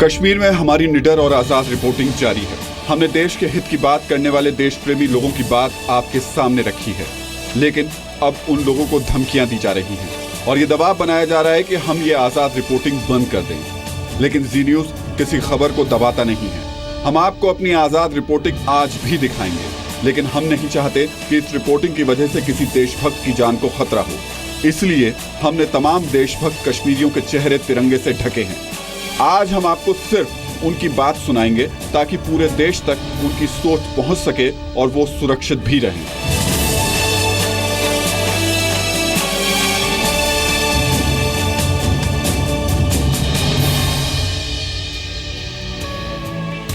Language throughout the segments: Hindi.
कश्मीर में हमारी निडर और आजाद रिपोर्टिंग जारी है। हमने देश के हित की बात करने वाले देश प्रेमी लोगों की बात आपके सामने रखी है, लेकिन अब उन लोगों को धमकियां दी जा रही हैं और ये दबाव बनाया जा रहा है कि हम ये आजाद रिपोर्टिंग बंद कर दें। लेकिन जी न्यूज किसी खबर को दबाता नहीं है। हम आपको अपनी आजाद रिपोर्टिंग आज भी दिखाएंगे, लेकिन हम नहीं चाहते कि इस रिपोर्टिंग की वजह से किसी देशभक्त की जान को खतरा हो। इसलिए हमने तमाम देशभक्त कश्मीरियों के चेहरे तिरंगे से ढके हैं। आज हम आपको सिर्फ उनकी बात सुनाएंगे ताकि पूरे देश तक उनकी सोच पहुंच सके और वो सुरक्षित भी रहें।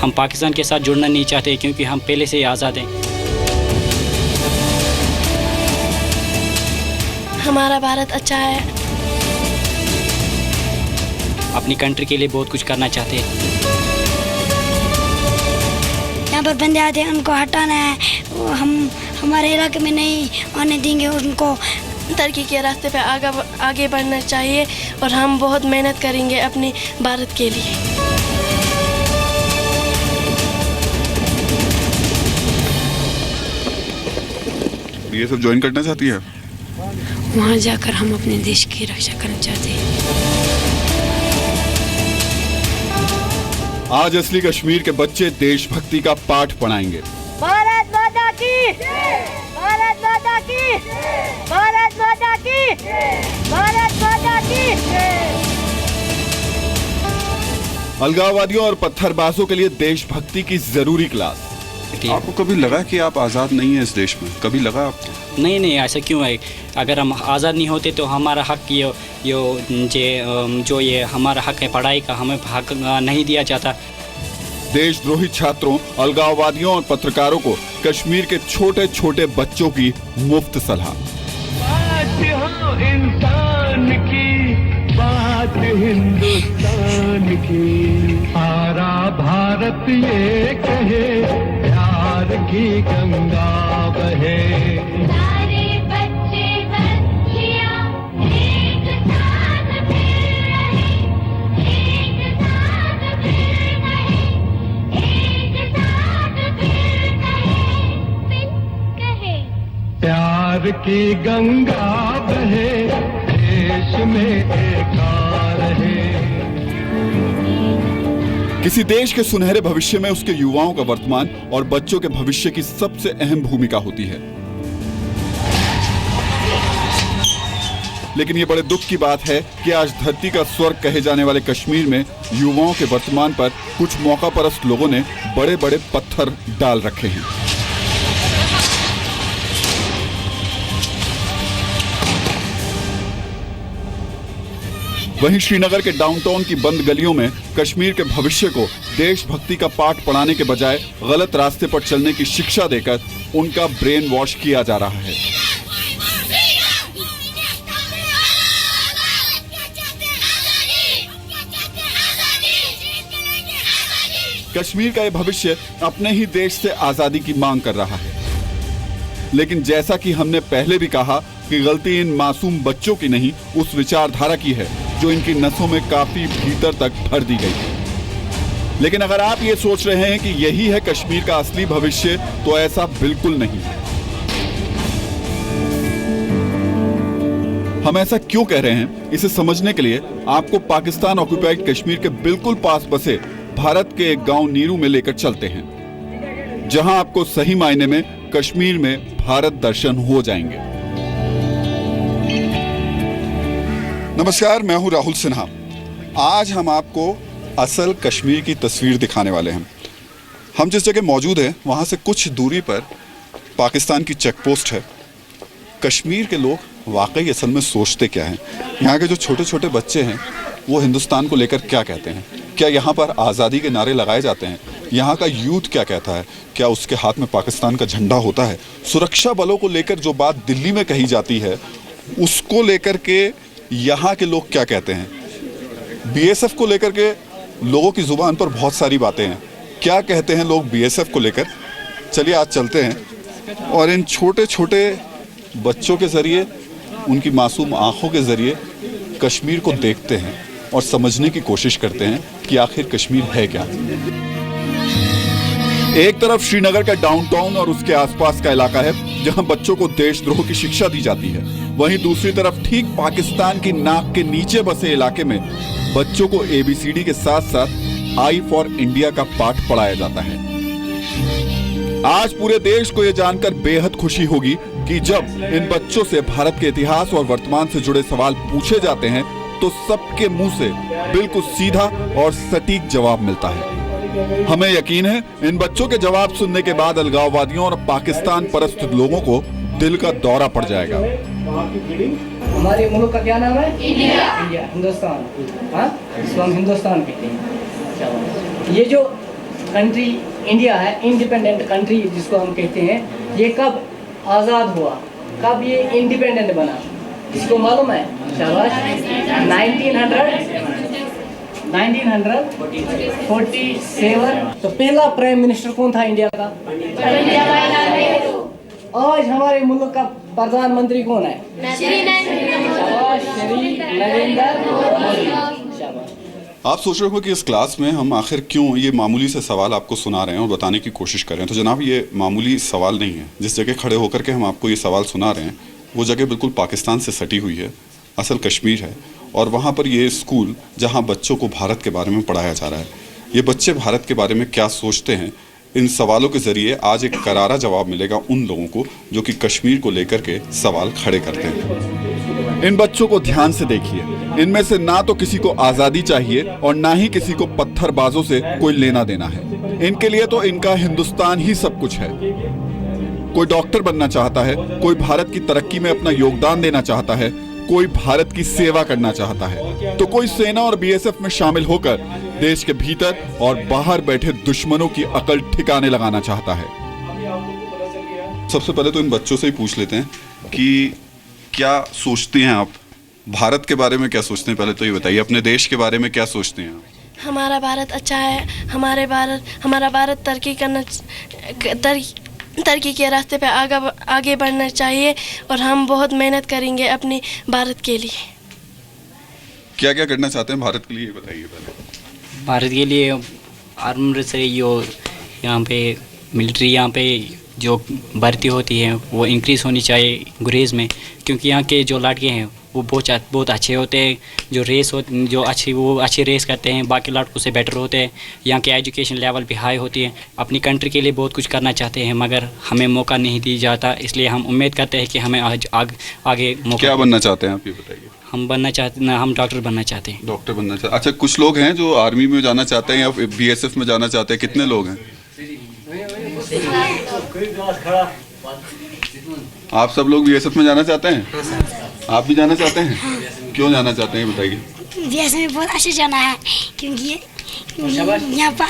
हम पाकिस्तान के साथ जुड़ना नहीं चाहते क्योंकि हम पहले से ही आज़ाद हैं। हमारा भारत अच्छा है। अपनी कंट्री के लिए बहुत कुछ करना चाहते हैं। यहाँ पर बंदे आते हैं, उनको हटाना है। हम हमारे इलाके में नहीं आने देंगे। उनको तरक्की के रास्ते पे आगे बढ़ना चाहिए और हम बहुत मेहनत करेंगे अपने भारत के लिए। ये सब ज्वाइन करना चाहती है। वहाँ जाकर हम अपने देश की रक्षा करना चाहते हैं। आज असली कश्मीर के बच्चे देशभक्ति का पाठ पढ़ाएंगे। भारत माता की, भारत माता की, भारत माता की, भारत माता की। अलगाववादियों और पत्थरबाजों के लिए देशभक्ति की जरूरी क्लास। आपको कभी लगा कि आप आजाद नहीं है इस देश में? कभी लगा आपको? नहीं, ऐसा क्यों है? अगर हम आज़ाद नहीं होते तो हमारा हक जो ये हमारा हक है पढ़ाई का, हमें हक नहीं दिया जाता। देशद्रोही छात्रों, अलगाववादियों और पत्रकारों को कश्मीर के छोटे छोटे बच्चों की मुफ्त सलाह। बात हो इंसान की, बात हिंदुस्तान की, सारा भारत ये कहे प्यार की गंगा बहे। सारे बच्चे बच्चियां एक साथ फिर रहे, एक साथ फिर कहे, एक साथ फिर कहे, प्यार की गंगा बहे, देश में एकार है। किसी देश के सुनहरे भविष्य में उसके युवाओं का वर्तमान और बच्चों के भविष्य की सबसे अहम भूमिका होती है। लेकिन ये बड़े दुख की बात है कि आज धरती का स्वर्ग कहे जाने वाले कश्मीर में युवाओं के वर्तमान पर कुछ मौकापरस्त लोगों ने बड़े बड़े पत्थर डाल रखे हैं। वहीं श्रीनगर के डाउनटाउन की बंद गलियों में कश्मीर के भविष्य को देशभक्ति का पाठ पढ़ाने के बजाय गलत रास्ते पर चलने की शिक्षा देकर उनका ब्रेन वॉश किया जा रहा है। कश्मीर का यह भविष्य अपने ही देश से आजादी की मांग कर रहा है, लेकिन जैसा कि हमने पहले भी कहा कि गलती इन मासूम बच्चों की नहीं, उस विचारधारा की है जो इनकी नसों में काफी भीतर तक भर दी गई है। लेकिन अगर आप ये सोच रहे हैं कि यही है कश्मीर का असली भविष्य, तो ऐसा बिल्कुल नहीं है। हम ऐसा क्यों कह रहे हैं, इसे समझने के लिए आपको पाकिस्तान ऑक्युपाइड कश्मीर के बिल्कुल पास बसे भारत के एक गांव नीरू में लेकर चलते हैं, जहां आपको सही मायने में कश्मीर में भारत दर्शन हो जाएंगे। नमस्कार, मैं हूं राहुल सिन्हा। आज हम आपको असल कश्मीर की तस्वीर दिखाने वाले हैं। हम जिस जगह मौजूद हैं वहां से कुछ दूरी पर पाकिस्तान की चेक पोस्ट है। कश्मीर के लोग वाकई असल में सोचते क्या हैं? यहाँ के जो छोटे छोटे बच्चे हैं वो हिंदुस्तान को लेकर क्या कहते हैं? क्या यहाँ पर आज़ादी के नारे लगाए जाते हैं? यहाँ का यूथ क्या कहता है? क्या उसके हाथ में पाकिस्तान का झंडा होता है? सुरक्षा बलों को लेकर जो बात दिल्ली में कही जाती है उसको लेकर के यहाँ के लोग क्या कहते हैं? बीएसएफ को लेकर के लोगों की जुबान पर बहुत सारी बातें हैं। क्या कहते हैं लोग बीएसएफ को लेकर? चलिए आज चलते हैं और इन छोटे छोटे बच्चों के ज़रिए, उनकी मासूम आंखों के ज़रिए कश्मीर को देखते हैं और समझने की कोशिश करते हैं कि आखिर कश्मीर है क्या। एक तरफ श्रीनगर का डाउनटाउन और उसके आसपास का इलाका है जहां बच्चों को देशद्रोह की शिक्षा दी जाती है, वहीं दूसरी तरफ ठीक पाकिस्तान की नाक के नीचे बसे इलाके में बच्चों को ABCD के साथ साथ I फॉर इंडिया का पाठ पढ़ाया जाता है। आज पूरे देश को यह जानकर बेहद खुशी होगी कि जब इन बच्चों से भारत के इतिहास और वर्तमान से जुड़े सवाल पूछे जाते हैं तो सबके मुंह से बिल्कुल सीधा और सटीक जवाब मिलता है। हमें यकीन है इन बच्चों के जवाब सुनने के बाद अलगाववादियों और पाकिस्तान परस्त लोगों को दिल का दौरा पड़ जाएगा। हमारे मुल्क का क्या नाम है? इंडिया, हिंदुस्तान। हाँ, इसको हम हिंदुस्तान कहते हैं। ये जो कंट्री इंडिया है, इंडिपेंडेंट कंट्री जिसको हम कहते हैं, ये कब आज़ाद हुआ, कब ये इंडिपेंडेंट बना, इसको मालूम है? शाबाश। 1947। तो पहला प्राइम मिनिस्टर कौन था इंडिया का? आज हमारे मुल्क का प्रधानमंत्री कौन है? श्री नरेंद्र मोदी। शाबाश। आप सोच रहे हो कि इस क्लास में हम आखिर क्यों ये मामूली से सवाल आपको सुना रहे हैं और बताने की कोशिश कर रहे हैं। तो जनाब, ये मामूली सवाल नहीं है। जिस जगह खड़े होकर के हम आपको ये सवाल सुना रहे हैं वो जगह बिल्कुल पाकिस्तान से सटी हुई है, असल कश्मीर है। और वहाँ पर ये स्कूल जहाँ बच्चों को भारत के बारे में पढ़ाया जा रहा है, ये बच्चे भारत के बारे में क्या सोचते हैं, इन सवालों के ज़रिए आज एक करारा जवाब मिलेगा उन लोगों को जो कि कश्मीर को लेकर के सवाल खड़े करते हैं। इन बच्चों को ध्यान से देखिए, इनमें से ना तो किसी को आज़ादी चाहिए और ना ही किसी को पत्थरबाजों से कोई लेना देना है। इनके लिए तो इनका हिंदुस्तान ही सब कुछ है। कोई डॉक्टर बनना चाहता है, कोई भारत की तरक्की में अपना योगदान देना चाहता है, कोई भारत की सेवा करना चाहता है, तो कोई सेना और BSF में शामिल होकर देश के भीतर और बाहर बैठे दुश्मनों की अकल ठिकाने लगाना चाहता है। सबसे पहले तो इन बच्चों से ही पूछ लेते हैं कि क्या सोचते हैं आप, भारत के बारे में क्या सोचते हैं? पहले तो ये बताइए, अपने देश के बारे में क्या सोचते हैं आप? हमारा भारत अच्छा है, हमारा भारत तरक्की के रास्ते पे आगे बढ़ना चाहिए और हम बहुत मेहनत करेंगे अपने भारत के लिए। क्या क्या करना चाहते हैं भारत के लिए, ये बताइए पहले। भारत के लिए आर्म्ड से यहाँ पे मिलिट्री, यहाँ पे जो भर्ती होती है वो इंक्रीज़ होनी चाहिए गुरेज में, क्योंकि यहाँ के जो लड़के हैं वो बहुत अच्छे होते हैं। जो रेस होती जो अच्छी रेस करते हैं, बाकी लड़कों से बेटर होते हैं। यहाँ के एजुकेशन लेवल भी हाई होती है। अपनी कंट्री के लिए बहुत कुछ करना चाहते हैं मगर हमें मौका नहीं दिया जाता, इसलिए हम उम्मीद करते हैं कि हमें आगे मौका। क्या बनना चाहते हैं आप, ये बताइए। हम डॉक्टर बनना चाहते हैं। डॉक्टर बनना चाहते। अच्छा, कुछ लोग हैं जो आर्मी में जाना चाहते हैं या BSF में जाना चाहते हैं, कितने लोग हैं? आप सब लोग BSF में जाना चाहते हैं? आप भी जाना चाहते हैं? क्यों जाना चाहते हैं, बताइए। BSF में बहुत अच्छे जाना है क्योंकि यहाँ पर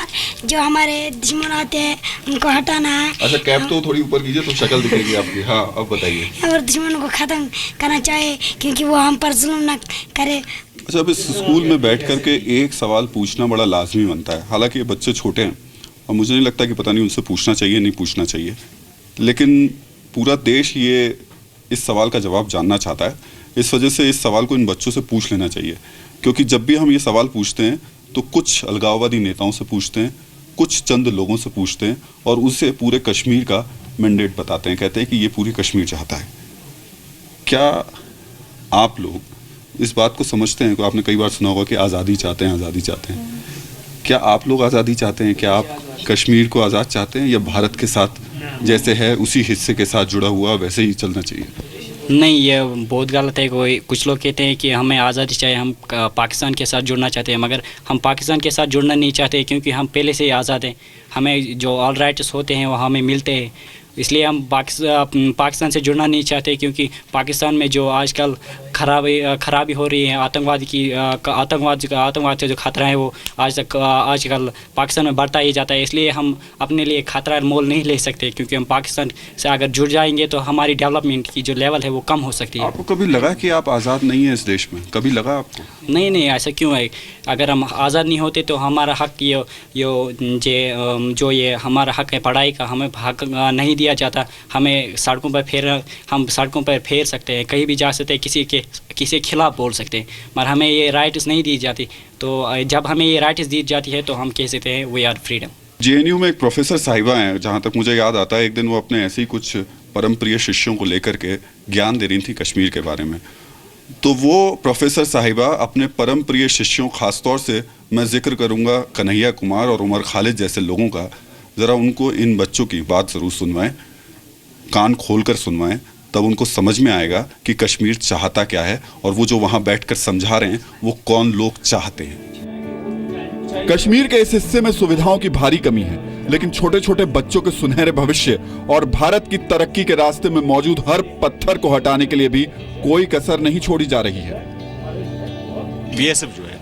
जो हमारे दुश्मन आते हैं उनको हटाना है। अच्छा, कैप तो थोड़ी ऊपर कीजिए तो शक्ल दिखेगी आपकी। हाँ, अब बताइए। और दुश्मनों को ख़त्म करना चाहिए क्योंकि वो हम पर जुल्म न करे। अच्छा, अब इस स्कूल में बैठ करके एक सवाल पूछना बड़ा लाजमी बनता है। हालांकि ये बच्चे छोटे हैं और मुझे नहीं लगता कि पता नहीं उनसे पूछना चाहिए नहीं पूछना चाहिए, लेकिन पूरा देश ये इस सवाल का जवाब जानना चाहता है। इस वजह से इस सवाल को इन बच्चों से पूछ लेना चाहिए, क्योंकि जब भी हम ये सवाल पूछते हैं तो कुछ अलगाववादी नेताओं से पूछते हैं, कुछ चंद लोगों से पूछते हैं और उसे पूरे कश्मीर का मैंडेट बताते हैं, कहते हैं कि ये पूरी कश्मीर चाहता है। क्या आप लोग इस बात को समझते हैं? आपने कई बार सुना होगा कि आज़ादी चाहते हैं, आज़ादी चाहते हैं। क्या आप लोग आज़ादी चाहते हैं? क्या आप कश्मीर को आज़ाद चाहते हैं या भारत के साथ जैसे है उसी हिस्से के साथ जुड़ा हुआ वैसे ही चलना चाहिए? नहीं, ये बहुत गलत है। कुछ लोग कहते हैं कि हमें आज़ादी चाहिए, हम पाकिस्तान के साथ जुड़ना चाहते हैं, मगर हम पाकिस्तान के साथ जुड़ना नहीं चाहते क्योंकि हम पहले से ही आज़ाद हैं। हमें जो ऑल राइट्स होते हैं वो हमें मिलते हैं, इसलिए हम पाकिस्तान से जुड़ना नहीं चाहते क्योंकि पाकिस्तान में जो आजकल खराबी हो रही है, आतंकवाद से जो खतरा है वो आजकल पाकिस्तान में बढ़ता ही जाता है। इसलिए हम अपने लिए खतरा मोल नहीं ले सकते क्योंकि हम पाकिस्तान से अगर जुड़ जाएंगे तो हमारी डेवलपमेंट की जो लेवल है वो कम हो सकती है। आपको कभी लगा कि आप आज़ाद नहीं हैं इस देश में? कभी लगा आपको? नहीं, ऐसा क्यों है? अगर हम आज़ाद नहीं होते तो हमारा हक जो ये हमारा हक है पढ़ाई का, हमें हक नहीं दिया दिया जाता, हमें सड़कों पर हम सड़कों पर फेर सकते हैं, कहीं भी जा सकते हैं, किसी के खिलाफ बोल सकते हैं, मगर हमें ये राइट्स नहीं दी जाती। तो जब हमें ये राइट्स दी जाती है तो हम कह सकते हैं वी आर फ्रीडम। जेएनयू में एक प्रोफेसर साहिबा हैं, जहाँ तक मुझे याद आता है एक दिन वो अपने ऐसे ही कुछ परम प्रिय शिष्यों को लेकर के ज्ञान दे रही थी कश्मीर के बारे में। तो वो प्रोफेसर साहिबा अपने परम प्रिय शिष्यों, ख़ासतौर से मैं जिक्र करूँगा कन्हैया कुमार और उमर खालिद जैसे लोगों का, ज़रा उनको इन बच्चों की बात ज़रूर सुनवाएं, कान खोल कर सुनवाएं, तब उनको समझ में आएगा कि कश्मीर चाहता क्या है और वो जो वहाँ बैठकर समझा रहे हैं वो कौन लोग चाहते हैं। कश्मीर के इस हिस्से में सुविधाओं की भारी कमी है, लेकिन छोटे छोटे बच्चों के सुनहरे भविष्य और भारत की तरक्की के रास्ते में मौजूद हर पत्थर को हटाने के लिए भी कोई कसर नहीं छोड़ी जा रही है। बीएसएफ जो है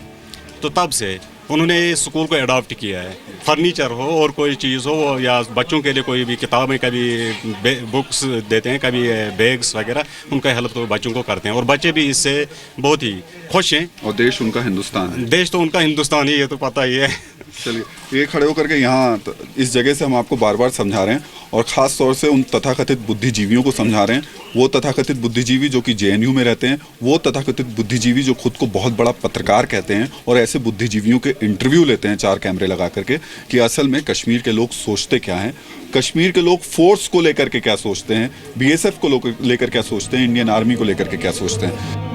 तो तब से उन्होंने स्कूल को अडॉप्ट किया है, फर्नीचर हो और कोई चीज़ हो या बच्चों के लिए कोई भी किताबें, कभी बुक्स देते हैं, कभी बैग्स वगैरह, उनका हेल्प तो बच्चों को करते हैं और बच्चे भी इससे बहुत ही खुश हैं। और देश उनका हिंदुस्तान है। देश तो उनका हिंदुस्तान ही है, तो पता ही है। चलिए, ये खड़े होकर के यहाँ इस जगह से हम आपको बार बार समझा रहे हैं और ख़ास तौर से उन तथाकथित बुद्धिजीवियों को समझा रहे हैं, वो तथाकथित बुद्धिजीवी जो कि जेएनयू में रहते हैं, वो तथाकथित बुद्धिजीवी जो खुद को बहुत बड़ा पत्रकार कहते हैं और ऐसे बुद्धिजीवियों के इंटरव्यू लेते हैं 4 कैमरे लगा करके कि असल में कश्मीर के लोग सोचते क्या हैं, कश्मीर के लोग फोर्स को लेकर के क्या सोचते हैं, बीएसएफ को लेकर क्या सोचते हैं, इंडियन आर्मी को लेकर के क्या सोचते हैं।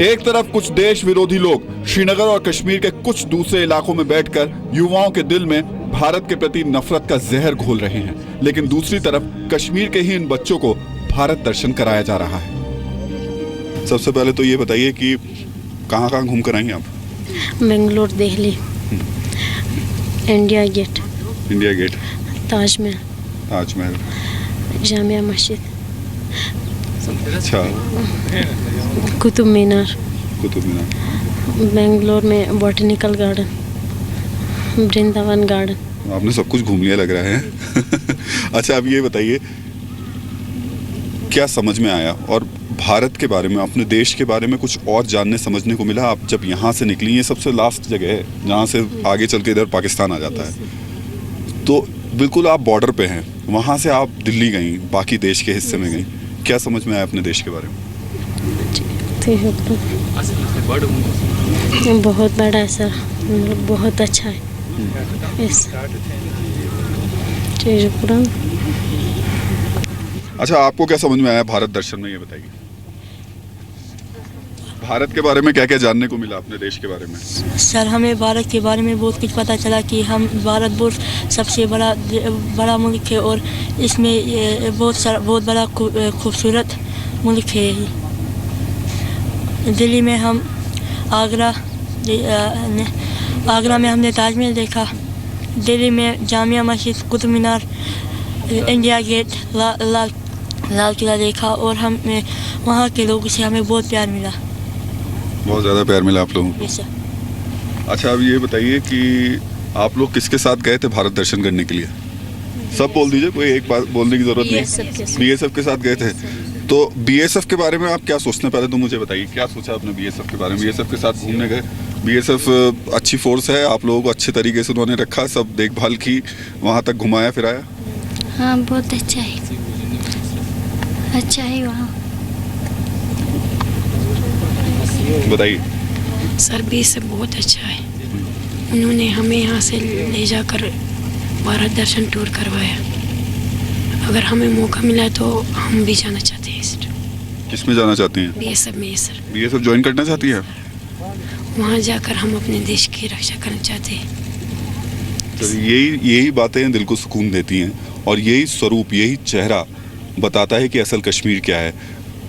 एक तरफ कुछ देश विरोधी लोग श्रीनगर और कश्मीर के कुछ दूसरे इलाकों में बैठकर युवाओं के दिल में भारत के प्रति नफरत का जहर घोल रहे हैं, लेकिन दूसरी तरफ कश्मीर के ही इन बच्चों को भारत दर्शन कराया जा रहा है। सबसे पहले तो ये बताइए कि कहाँ कहाँ घूम कर आएंगे आप? बेंगलोर, दिल्ली, इंडिया गेट, ताजमहल, जामिया मस्जिद, अच्छा, कुतुब मीनार, बेंगलोर में बॉटनिकल गार्डन, वृंदावन गार्डन। आपने सब कुछ घूम लिया लग रहा है। अच्छा, अब ये बताइए क्या समझ में आया और भारत के बारे में, अपने देश के बारे में कुछ और जानने समझने को मिला? आप जब यहाँ से निकली, ये सबसे लास्ट जगह है जहाँ से आगे चल के इधर पाकिस्तान आ जाता है, तो बिल्कुल आप बॉर्डर पे हैं, वहाँ से आप दिल्ली गई, बाकी देश के हिस्से में गई, क्या समझ में आया अपने देश के बारे में? बहुत बड़ा है सर, बहुत अच्छा है। अच्छा, आपको क्या समझ में आया भारत दर्शन में, ये बताइए। भारत के बारे में क्या क्या जानने को मिला अपने देश के बारे में? सर, हमें भारत के बारे में बहुत कुछ पता चला कि भारत बहुत सबसे बड़ा मुल्क है और इसमें बहुत बड़ा खूबसूरत मुल्क है। दिल्ली में हम आगरा में हमने ताजमहल देखा, दिल्ली में जामिया मस्जिद, कुतुब मीनार, इंडिया गेट, लाल किला देखा और हमें वहाँ के लोगों से हमें बहुत प्यार मिला। बहुत ज़्यादा प्यार मिला आप लोगों को? अच्छा, अब ये बताइए कि आप लोग किसके साथ गए थे भारत दर्शन करने के लिए? सब बोल दीजिए, कोई एक बात बोलने की जरूरत नहीं। बीएसएफ के साथ गए थे, तो बीएसएफ के बारे में आप क्या सोचते हैं? पहले तो मुझे बताइए, क्या सोचा आपने बीएसएफ के बारे में? बीएसएफ के साथ घूमने गए, बीएसएफ अच्छी फोर्स है, आप लोगों को अच्छे तरीके से उन्होंने रखा, सब देखभाल की, वहाँ तक घुमाया फिराया? हाँ, बहुत अच्छा है, अच्छा है वहाँ। बताइए सर, बीएसएफ बहुत अच्छा है, उन्होंने हमें यहाँ से ले जाकर भारत दर्शन टूर करवाया। अगर हमें मौका मिला तो हम भी जाना चाहते हैं सर। किस में जाना चाहती हैं? बीएसएफ में सर। बीएसएफ ज्वाइन करना चाहती है? वहाँ जाकर हम अपने देश की रक्षा करना चाहते हैं। तो यही बातें दिल को सुकून देती हैं और यही स्वरूप, यही चेहरा बताता है कि असल कश्मीर क्या है।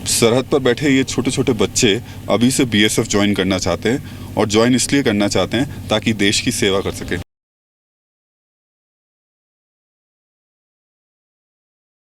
सरहद पर बैठे ये छोटे छोटे बच्चे अभी से बीएसएफ ज्वाइन करना चाहते हैं और ज्वाइन इसलिए करना चाहते हैं ताकि देश की सेवा कर सकें।